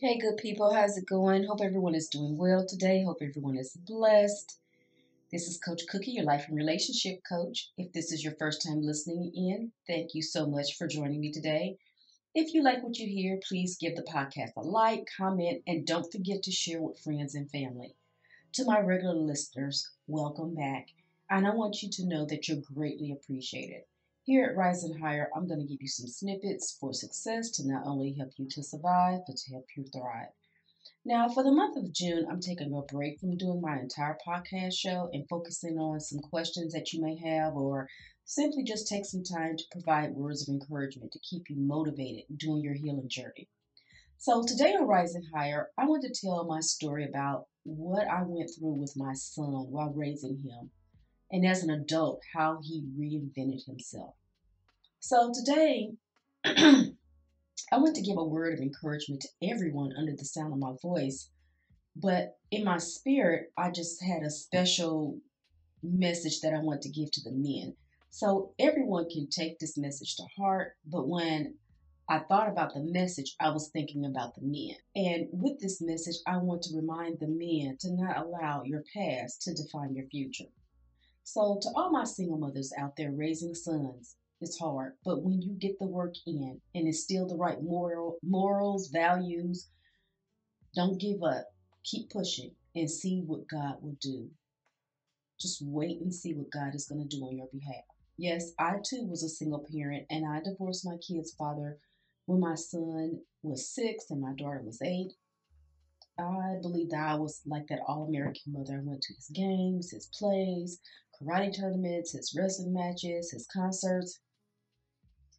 Hey, good people, how's it going? Hope everyone is doing well today. Hope everyone is blessed. This is Coach Cookie, your life and relationship coach. If this is your first time listening in, thank you so much for joining me today. If you like what you hear, please give the podcast a like, comment, and don't forget to share with friends and family. To my regular listeners, welcome back. And I want you to know that you're greatly appreciated. Here at Rise and Higher, I'm going to give you some snippets for success to not only help you to survive, but to help you thrive. Now, for the month of June, I'm taking a break from doing my entire podcast show and focusing on some questions that you may have, or simply just take some time to provide words of encouragement to keep you motivated during your healing journey. So, today on Rising Higher, I want to tell my story about what I went through with my son while raising him, and as an adult, how he reinvented himself. So, today, I want to give a word of encouragement to everyone under the sound of my voice. But in my spirit, I just had a special message that I want to give to the men. So everyone can take this message to heart. But when I thought about the message, I was thinking about the men. And with this message, I want to remind the men to not allow your past to define your future. So, to all my single mothers out there raising sons, it's hard, but when you get the work in and instill the right morals, values, don't give up. Keep pushing and see what God will do. Just wait and see what God is going to do on your behalf. Yes, I too was a single parent and I divorced my kid's father when my son was 6 and my daughter was 8. I believe that I was like that all American mother. I went to his games, his plays, karate tournaments, his wrestling matches, his concerts.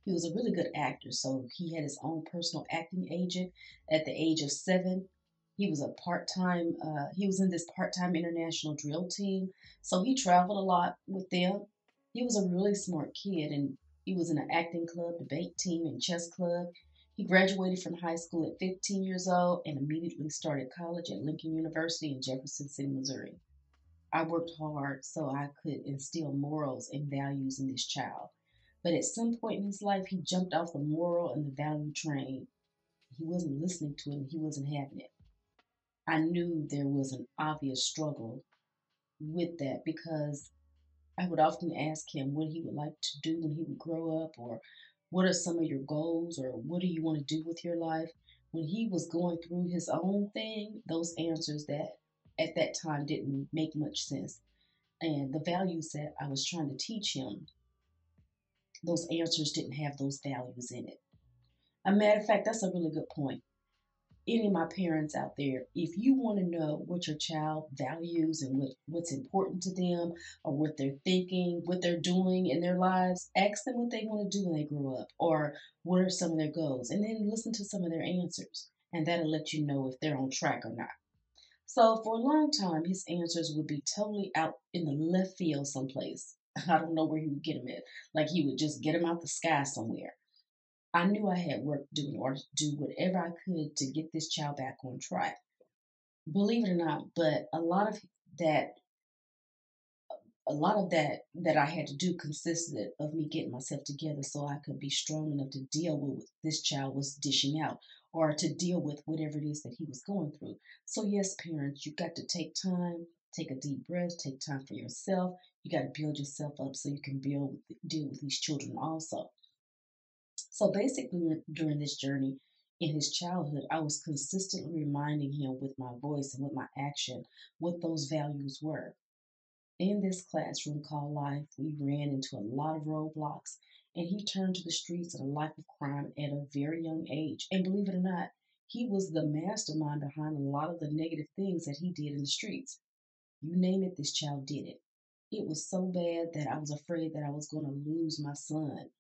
He was a really good actor, so he had his own personal acting agent at the age of 7. He was in this part-time international drill team, so he traveled a lot with them. He was a really smart kid, and he was in an acting club, debate team, and chess club. He graduated from high school at 15 years old and immediately started college at Lincoln University in Jefferson City, Missouri. I worked hard so I could instill morals and values in this child. But at some point in his life, he jumped off the moral and the value train. He wasn't listening to it and he wasn't having it. I knew there was an obvious struggle with that because I would often ask him what he would like to do when he would grow up, or what are some of your goals, or what do you want to do with your life. When he was going through his own thing, those answers that at that time didn't make much sense. And the values that I was trying to teach him, those answers didn't have those values in it. A matter of fact, that's a really good point. Any of my parents out there, if you want to know what your child values and what's important to them, or what they're thinking, what they're doing in their lives, ask them what they want to do when they grow up, or what are some of their goals, and then listen to some of their answers. And that'll let you know if they're on track or not. So for a long time, his answers would be totally out in the left field someplace. I don't know where he would get them at. Like he would just get them out the sky somewhere. I knew I had work to do in order to do whatever I could to get this child back on track. Believe it or not, but that a lot of that I had to do consisted of me getting myself together so I could be strong enough to deal with what this child was dishing out, or to deal with whatever it is that he was going through. So yes, parents, you got to take time, take a deep breath, take time for yourself. You got to build yourself up so you can deal with these children also. So basically, during this journey in his childhood, I was consistently reminding him with my voice and with my action what those values were. In this classroom called life, we ran into a lot of roadblocks, and he turned to the streets and a life of crime at a very young age. And believe it or not, he was the mastermind behind a lot of the negative things that he did in the streets. You name it, this child did it. It was so bad that I was afraid that I was going to lose my son.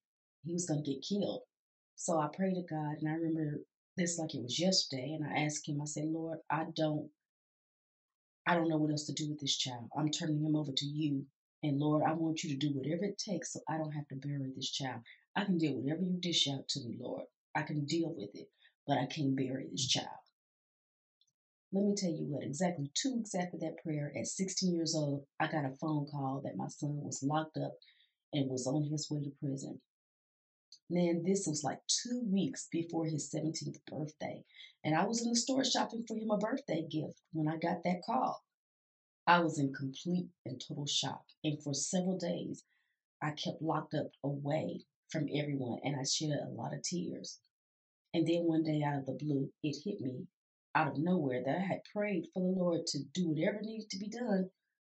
He was going to get killed. So I prayed to God, and I remember this like it was yesterday. And I asked him, I said, Lord, I don't know what else to do with this child. I'm turning him over to you. And Lord, I want you to do whatever it takes so I don't have to bury this child. I can deal with whatever you dish out to me, Lord. I can deal with it, but I can't bury this child. Let me tell you what, exactly 2 weeks after that prayer, at 16 years old, I got a phone call that my son was locked up and was on his way to prison. Man, this was like 2 weeks before his 17th birthday. And I was in the store shopping for him a birthday gift when I got that call. I was in complete and total shock. And for several days, I kept locked up away from everyone and I shed a lot of tears. And then one day out of the blue, it hit me out of nowhere that I had prayed for the Lord to do whatever needed to be done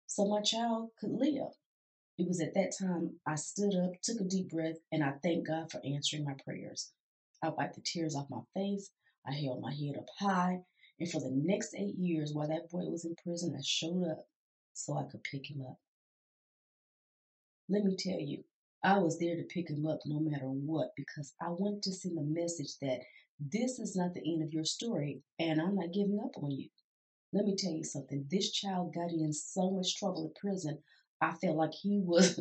so my child could live. It was at that time I stood up, took a deep breath, and I thanked God for answering my prayers. I wiped the tears off my face. I held my head up high. And for the next 8 years, while that boy was in prison, I showed up so I could pick him up. Let me tell you, I was there to pick him up no matter what because I wanted to send a message that this is not the end of your story and I'm not giving up on you. Let me tell you something. This child got in so much trouble in prison. I felt like he was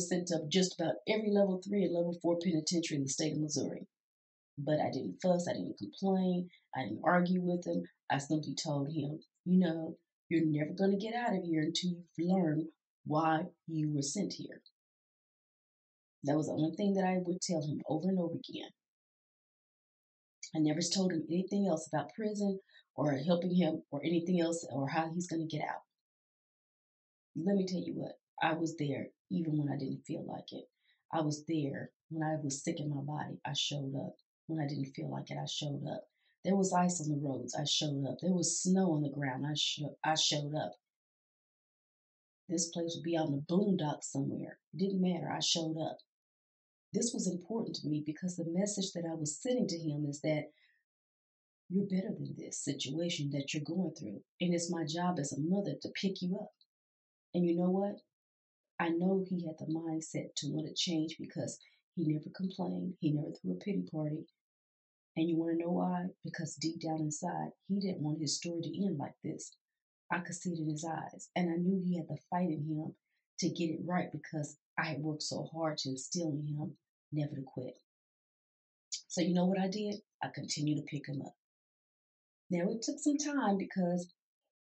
sent to just about every level 3 and level 4 penitentiary in the state of Missouri. But I didn't fuss, I didn't complain, I didn't argue with him. I simply told him, you're never going to get out of here until you've learned why you were sent here. That was the only thing that I would tell him over and over again. I never told him anything else about prison or helping him or anything else or how he's going to get out. Let me tell you what, I was there even when I didn't feel like it. I was there when I was sick in my body. I showed up. When I didn't feel like it, I showed up. There was ice on the roads. I showed up. There was snow on the ground. I showed up. This place would be out in the boondocks somewhere. It didn't matter. I showed up. This was important to me because the message that I was sending to him is that you're better than this situation that you're going through. And it's my job as a mother to pick you up. And you know what? I know he had the mindset to want to change because he never complained. He never threw a pity party. And you want to know why? Because deep down inside, he didn't want his story to end like this. I could see it in his eyes. And I knew he had the fight in him to get it right because I had worked so hard to instill in him never to quit. So you know what I did? I continued to pick him up. Now it took some time because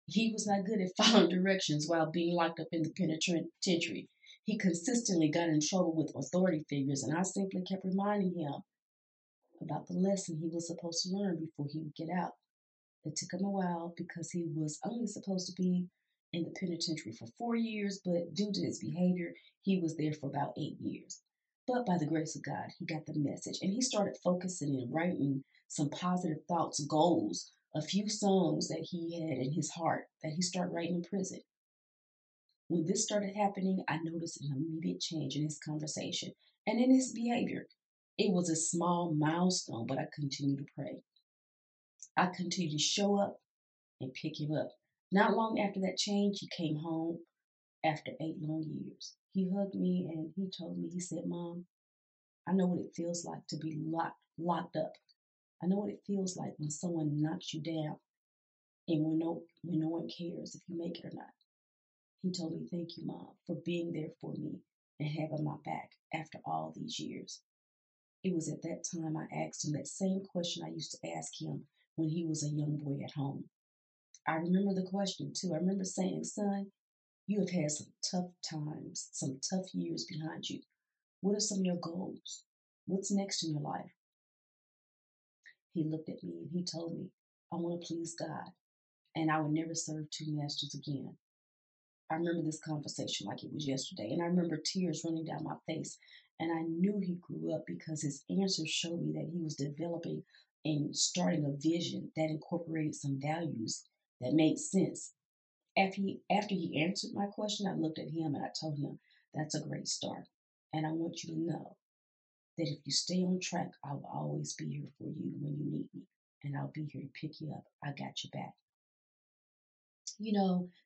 he was not good at following directions while being locked up in the penitentiary. He consistently got in trouble with authority figures, and I simply kept reminding him about the lesson he was supposed to learn before he would get out. It took him a while because he was only supposed to be in the penitentiary for 4 years, but due to his behavior, he was there for about 8 years. But by the grace of God, he got the message and he started focusing and writing some positive thoughts, goals, a few songs that he had in his heart that he started writing in prison. When this started happening, I noticed an immediate change in his conversation and in his behavior. It was a small milestone, but I continued to pray. I continued to show up and pick him up. Not long after that change, he came home after 8 long years. He hugged me and he told me, he said, Mom, I know what it feels like to be locked up. I know what it feels like when someone knocks you down and when no one cares if you make it or not. He told me, thank you, Mom, for being there for me and having my back after all these years. It was at that time I asked him that same question I used to ask him when he was a young boy at home. I remember the question too. I remember saying, Son, you have had some tough times, some tough years behind you. What are some of your goals? What's next in your life? He looked at me and he told me, I want to please God and I would never serve two masters again. I remember this conversation like it was yesterday, and I remember tears running down my face. And I knew he grew up because his answers showed me that he was developing and starting a vision that incorporated some values that made sense. After he answered my question, I looked at him and I told him, that's a great start. And I want you to know that if you stay on track, I will always be here for you when you need me. And I'll be here to pick you up. I got your back.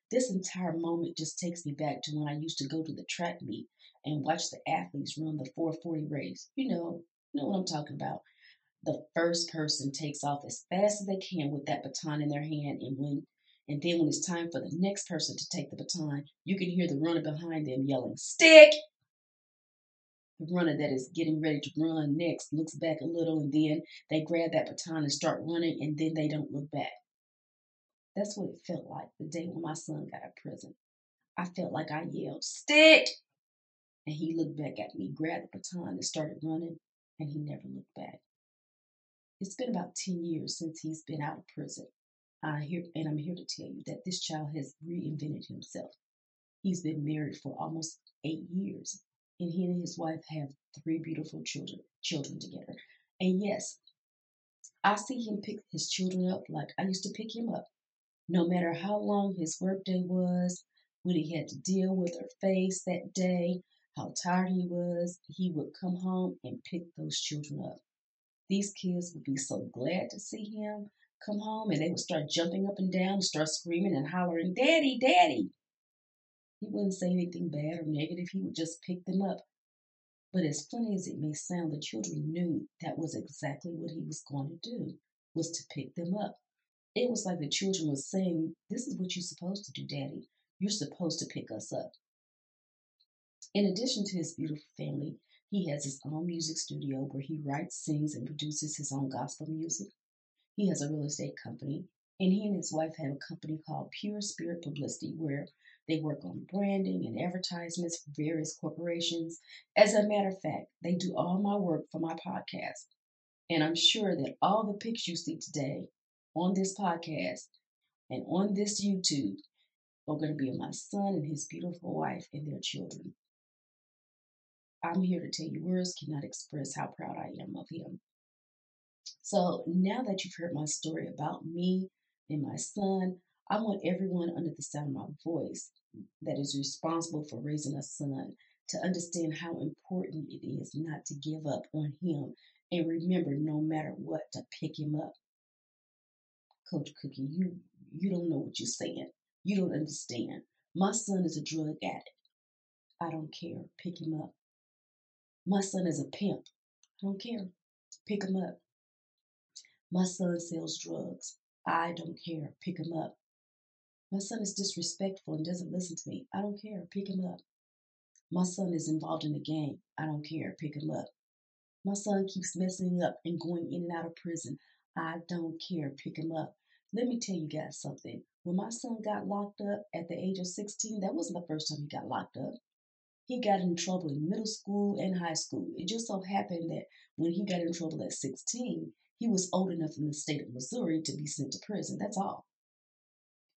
This entire moment just takes me back to when I used to go to the track meet and watch the athletes run the 440 race. You know what I'm talking about. The first person takes off as fast as they can with that baton in their hand, and then when it's time for the next person to take the baton, you can hear the runner behind them yelling, "Stick!" The runner that is getting ready to run next looks back a little and then they grab that baton and start running and then they don't look back. That's what it felt like the day when my son got out of prison. I felt like I yelled, "Stick!" And he looked back at me, grabbed the baton, and started running. and he never looked back. It's been about 10 years since he's been out of prison. I'm here to tell you that this child has reinvented himself. He's been married for almost 8 years, and he and his wife have three beautiful children together. And yes, I see him pick his children up like I used to pick him up. No matter how long his workday was, what he had to deal with or face that day, how tired he was, he would come home and pick those children up. These kids would be so glad to see him come home, and they would start jumping up and down, start screaming and hollering, "Daddy, Daddy." He wouldn't say anything bad or negative, he would just pick them up. But as funny as it may sound, the children knew that was exactly what he was going to do, was to pick them up. It was like the children were saying, "This is what you're supposed to do, Daddy. You're supposed to pick us up." In addition to his beautiful family, he has his own music studio where he writes, sings, and produces his own gospel music. He has a real estate company, and he and his wife have a company called Pure Spirit Publicity where they work on branding and advertisements for various corporations. As a matter of fact, they do all my work for my podcast. And I'm sure that all the pics you see today on this podcast and on this YouTube are going to be of my son and his beautiful wife and their children. I'm here to tell you, words cannot express how proud I am of him. So now that you've heard my story about me and my son, I want everyone under the sound of my voice that is responsible for raising a son to understand how important it is not to give up on him and remember no matter what to pick him up. Coach Cookie, you don't know what you're saying. You don't understand. My son is a drug addict. I don't care. Pick him up. My son is a pimp. I don't care. Pick him up. My son sells drugs. I don't care. Pick him up. My son is disrespectful and doesn't listen to me. I don't care. Pick him up. My son is involved in a gang. I don't care. Pick him up. My son keeps messing up and going in and out of prison. I don't care. Pick him up. Let me tell you guys something. When my son got locked up at the age of 16, that wasn't the first time he got locked up. He got in trouble in middle school and high school. It just so happened that when he got in trouble at 16, he was old enough in the state of Missouri to be sent to prison. That's all.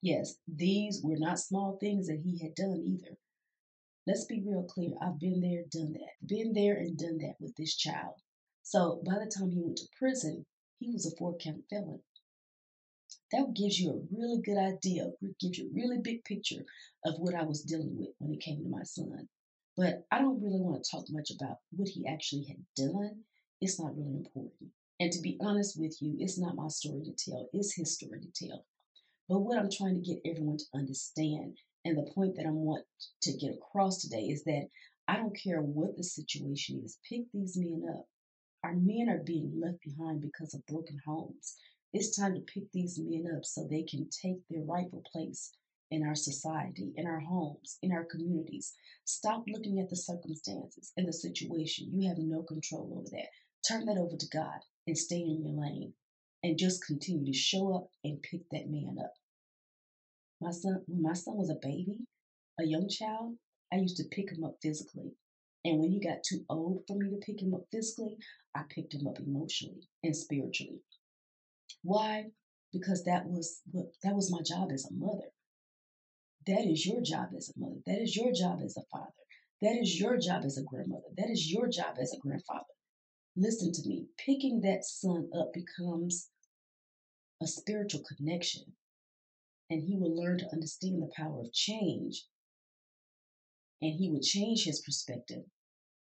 Yes, these were not small things that he had done either. Let's be real clear. I've been there, done that. Been there and done that with this child. So by the time he went to prison, he was a 4-count felon. That gives you a really good idea, gives you a really big picture of what I was dealing with when it came to my son. But I don't really want to talk much about what he actually had done. It's not really important. And to be honest with you, it's not my story to tell, it's his story to tell. But what I'm trying to get everyone to understand, and the point that I want to get across today, is that I don't care what the situation is, pick these men up. Our men are being left behind because of broken homes. It's time to pick these men up so they can take their rightful place in our society, in our homes, in our communities. Stop looking at the circumstances and the situation. You have no control over that. Turn that over to God and stay in your lane and just continue to show up and pick that man up. When my son was a baby, a young child, I used to pick him up physically. And when he got too old for me to pick him up physically, I picked him up emotionally and spiritually. Why? Because that was my job as a mother. That is your job as a mother. That is your job as a father. That is your job as a grandmother. That is your job as a grandfather. Listen to me. Picking that son up becomes a spiritual connection, and he will learn to understand the power of change, and he will change his perspective.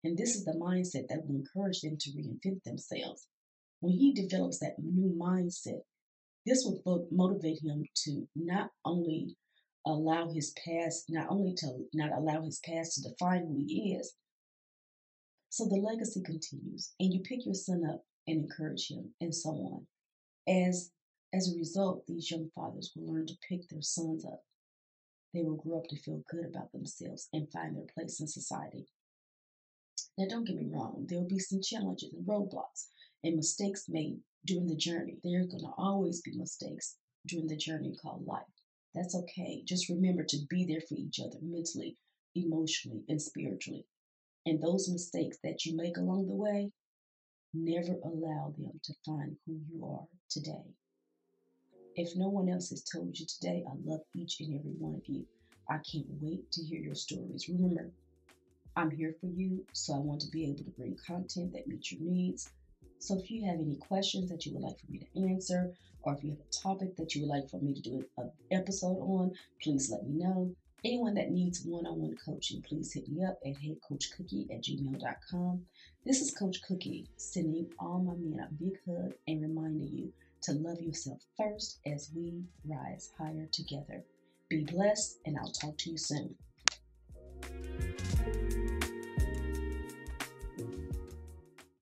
And this is the mindset that will encourage them to reinvent themselves. When he develops that new mindset, this will motivate him to not only allow his past, not only to not allow his past to define who he is. So the legacy continues, and you pick your son up and encourage him, and so on. As as a result, these young fathers will learn to pick their sons up. They will grow up to feel good about themselves and find their place in society. Now, don't get me wrong, there will be some challenges and roadblocks and mistakes made during the journey. There are going to always be mistakes during the journey called life. That's okay. Just remember to be there for each other mentally, emotionally, and spiritually. And those mistakes that you make along the way, Never allow them to find who you are today. If no one else has told you today, I love each and every one of you. I can't wait to hear your stories. Remember, I'm here for you, so I want to be able to bring content that meets your needs. So if you have any questions that you would like for me to answer, or if you have a topic that you would like for me to do an episode on, please let me know. Anyone that needs one-on-one coaching, please hit me up at heycoachcookie@gmail.com. This is Coach Cookie, sending all my men a big hug and reminding you to love yourself first as we rise higher together. Be blessed, and I'll talk to you soon.